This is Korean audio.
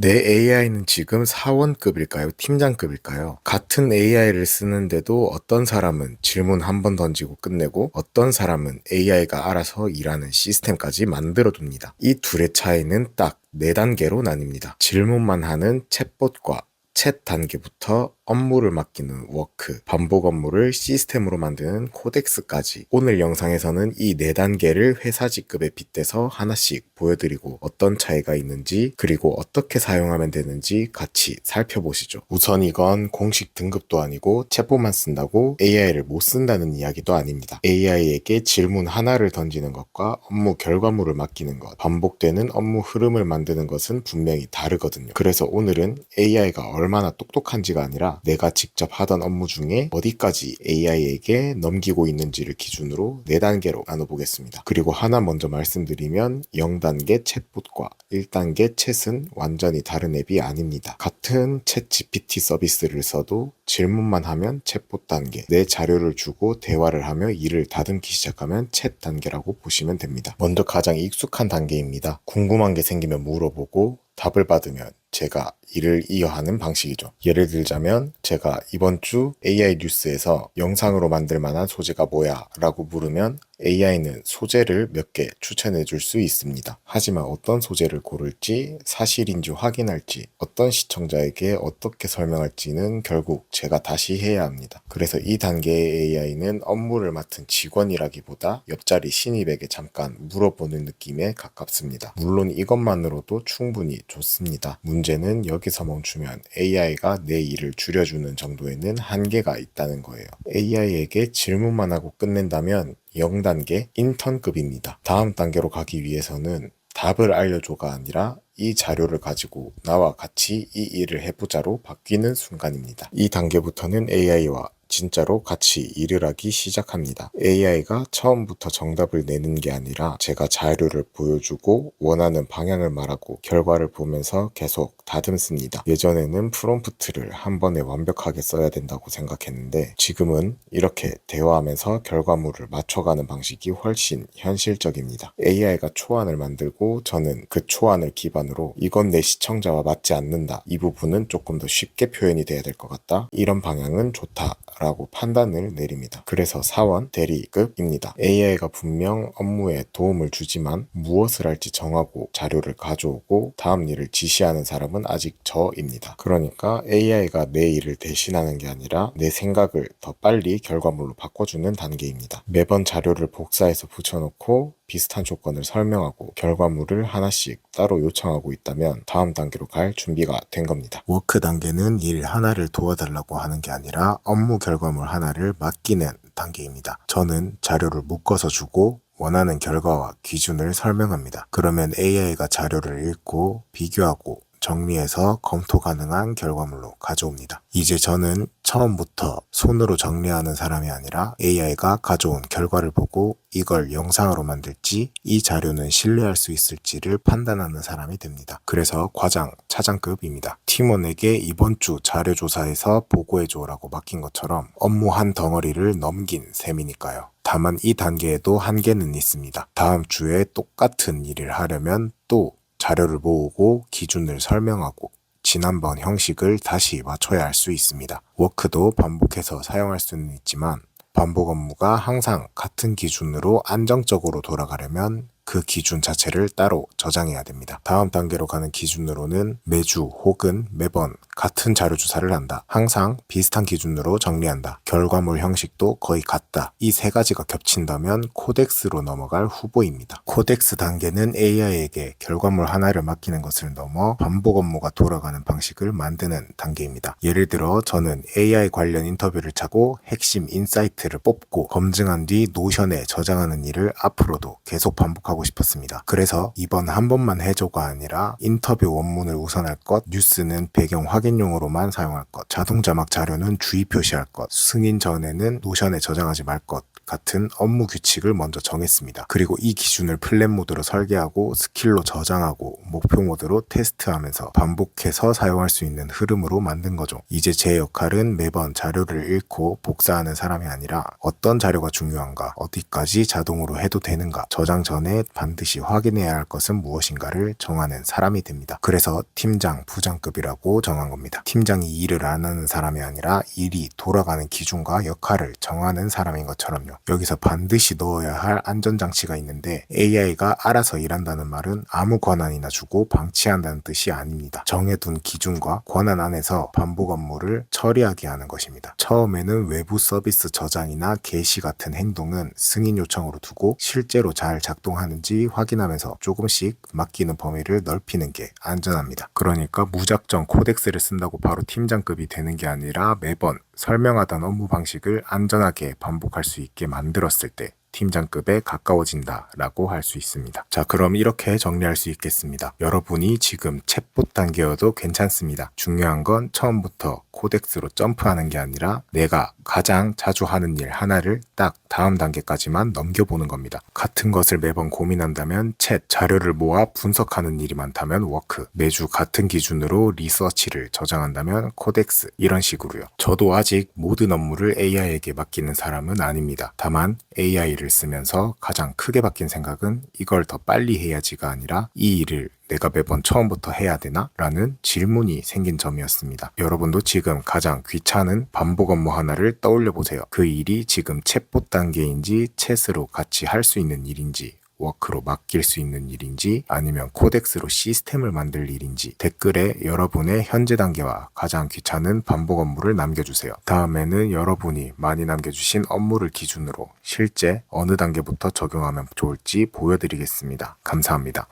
내 AI는 지금 사원급일까요? 팀장급일까요? 같은 AI를 쓰는데도 어떤 사람은 질문 한 번 던지고 끝내고 어떤 사람은 AI가 알아서 일하는 시스템까지 만들어 둡니다. 이 둘의 차이는 딱 4단계로 나뉩니다. 질문만 하는 챗봇과 챗 단계부터 업무를 맡기는 워크, 반복 업무를 시스템으로 만드는 코덱스까지 오늘 영상에서는 이 4단계를 회사 직급에 빗대서 하나씩 보여드리고 어떤 차이가 있는지 그리고 어떻게 사용하면 되는지 같이 살펴보시죠. 우선 이건 공식 등급도 아니고 챗봇만 쓴다고 AI를 못 쓴다는 이야기도 아닙니다. AI에게 질문 하나를 던지는 것과 업무 결과물을 맡기는 것, 반복되는 업무 흐름을 만드는 것은 분명히 다르거든요. 그래서 오늘은 AI가 얼마나 똑똑한지가 아니라 내가 직접 하던 업무 중에 어디까지 AI에게 넘기고 있는지를 기준으로 4단계로 나눠보겠습니다. 그리고 하나 먼저 말씀드리면 0단계 챗봇과 1단계 챗은 완전히 다른 앱이 아닙니다. 같은 챗 GPT 서비스를 써도 질문만 하면 챗봇 단계, 내 자료를 주고 대화를 하며 일을 다듬기 시작하면 챗 단계라고 보시면 됩니다. 먼저 가장 익숙한 단계입니다. 궁금한 게 생기면 물어보고 답을 받으면 제가 일을 이어하는 방식이죠. 예를 들자면 제가 이번 주 AI 뉴스에서 영상으로 만들 만한 소재가 뭐야? 라고 물으면 AI는 소재를 몇 개 추천해 줄 수 있습니다. 하지만 어떤 소재를 고를지, 사실인지 확인할지, 어떤 시청자에게 어떻게 설명할지는 결국 제가 다시 해야 합니다. 그래서 이 단계의 AI는 업무를 맡은 직원이라기보다 옆자리 신입에게 잠깐 물어보는 느낌에 가깝습니다. 물론 이것만으로도 충분히 좋습니다. 문제는 여기서 멈추면 AI가 내 일을 줄여주는 정도에는 한계가 있다는 거예요. AI에게 질문만 하고 끝낸다면 0단계 인턴급입니다. 다음 단계로 가기 위해서는 답을 알려줘가 아니라 이 자료를 가지고 나와 같이 이 일을 해보자로 바뀌는 순간입니다. 이 단계부터는 AI와 진짜로 같이 일을 하기 시작합니다. AI가 처음부터 정답을 내는 게 아니라 제가 자료를 보여주고 원하는 방향을 말하고 결과를 보면서 계속 다듬습니다. 예전에는 프롬프트를 한 번에 완벽하게 써야 된다고 생각했는데 지금은 이렇게 대화하면서 결과물을 맞춰가는 방식이 훨씬 현실적입니다. AI가 초안을 만들고 저는 그 초안을 기반으로 이건 내 시청자와 맞지 않는다. 이 부분은 조금 더 쉽게 표현이 돼야 될 것 같다. 이런 방향은 좋다. 라고 판단을 내립니다. 그래서 사원 대리급입니다. AI가 분명 업무에 도움을 주지만 무엇을 할지 정하고 자료를 가져오고 다음 일을 지시하는 사람은 아직 저입니다. 그러니까 AI가 내 일을 대신하는 게 아니라 내 생각을 더 빨리 결과물로 바꿔주는 단계입니다. 매번 자료를 복사해서 붙여놓고 비슷한 조건을 설명하고 결과물을 하나씩 따로 요청하고 있다면 다음 단계로 갈 준비가 된 겁니다. 워크 단계는 일 하나를 도와달라고 하는 게 아니라 업무 결과물 하나를 맡기는 단계입니다. 저는 자료를 묶어서 주고 원하는 결과와 기준을 설명합니다. 그러면 AI가 자료를 읽고 비교하고 정리해서 검토 가능한 결과물로 가져옵니다. 이제 저는 처음부터 손으로 정리하는 사람이 아니라 AI가 가져온 결과를 보고 이걸 영상으로 만들지 이 자료는 신뢰할 수 있을지를 판단하는 사람이 됩니다. 그래서 과장, 차장급입니다. 팀원에게 이번 주 자료조사에서 보고해줘라고 맡긴 것처럼 업무 한 덩어리를 넘긴 셈이니까요. 다만 이 단계에도 한계는 있습니다. 다음 주에 똑같은 일을 하려면 또 자료를 모으고 기준을 설명하고 지난번 형식을 다시 맞춰야 할 수 있습니다. 워크도 반복해서 사용할 수는 있지만 반복 업무가 항상 같은 기준으로 안정적으로 돌아가려면 그 기준 자체를 따로 저장해야 됩니다. 다음 단계로 가는 기준으로는 매주 혹은 매번 같은 자료 조사를 한다. 항상 비슷한 기준으로 정리한다. 결과물 형식도 거의 같다. 이 3가지가 겹친다면 코덱스로 넘어갈 후보입니다. 코덱스 단계는 AI에게 결과물 하나를 맡기는 것을 넘어 반복 업무가 돌아가는 방식을 만드는 단계입니다. 예를 들어 저는 AI 관련 인터뷰를 차고 핵심 인사이트를 뽑고 검증한 뒤 노션에 저장하는 일을 앞으로도 계속 반복하고 싶었습니다. 그래서 이번 한 번만 해줘가 아니라 인터뷰 원문을 우선할 것, 뉴스는 배경 확인 확인용으로만 사용할 것, 자동 자막 자료는 주의 표시할 것, 승인 전에는 노션에 저장하지 말 것 같은 업무 규칙을 먼저 정했습니다. 그리고 이 기준을 플랜 모드로 설계하고 스킬로 저장하고 목표 모드로 테스트하면서 반복해서 사용할 수 있는 흐름으로 만든 거죠. 이제 제 역할은 매번 자료를 읽고 복사하는 사람이 아니라 어떤 자료가 중요한가, 어디까지 자동으로 해도 되는가, 저장 전에 반드시 확인해야 할 것은 무엇인가를 정하는 사람이 됩니다. 그래서 팀장, 부장급이라고 정한 겁니다. 팀장이 일을 안 하는 사람이 아니라 일이 돌아가는 기준과 역할을 정하는 사람인 것처럼요. 여기서 반드시 넣어야 할 안전장치가 있는데 AI가 알아서 일한다는 말은 아무 권한이나 주고 방치한다는 뜻이 아닙니다. 정해둔 기준과 권한 안에서 반복 업무를 처리하게 하는 것입니다. 처음에는 외부 서비스 저장이나 게시 같은 행동은 승인 요청으로 두고 실제로 잘 작동하는지 확인하면서 조금씩 맡기는 범위를 넓히는 게 안전합니다. 그러니까 무작정 코덱스를 쓴다고 바로 팀장급이 되는 게 아니라 매번 설명하던 업무 방식을 안전하게 반복할 수 있게 만들었을 때 팀장급에 가까워진다 라고 할 수 있습니다. 자, 그럼 이렇게 정리할 수 있겠습니다. 여러분이 지금 챗봇 단계여도 괜찮습니다. 중요한 건 처음부터 코덱스로 점프하는 게 아니라 내가 가장 자주 하는 일 하나를 딱 다음 단계까지만 넘겨보는 겁니다. 같은 것을 매번 고민한다면 챗, 자료를 모아 분석하는 일이 많다면 워크, 매주 같은 기준으로 리서치를 저장한다면 코덱스, 이런 식으로요. 저도 아직 모든 업무를 AI에게 맡기는 사람은 아닙니다. 다만 AI를 쓰면서 가장 크게 바뀐 생각은 이걸 더 빨리 해야지가 아니라 이 일을 내가 매번 처음부터 해야 되나? 라는 질문이 생긴 점이었습니다. 여러분도 지금 가장 귀찮은 반복 업무 하나를 떠올려 보세요. 그 일이 지금 챗봇 단계인지 챗으로 같이 할 수 있는 일인지, 워크로 맡길 수 있는 일인지, 아니면 코덱스로 시스템을 만들 일인지 댓글에 여러분의 현재 단계와 가장 귀찮은 반복 업무를 남겨주세요. 다음에는 여러분이 많이 남겨주신 업무를 기준으로 실제 어느 단계부터 적용하면 좋을지 보여드리겠습니다. 감사합니다.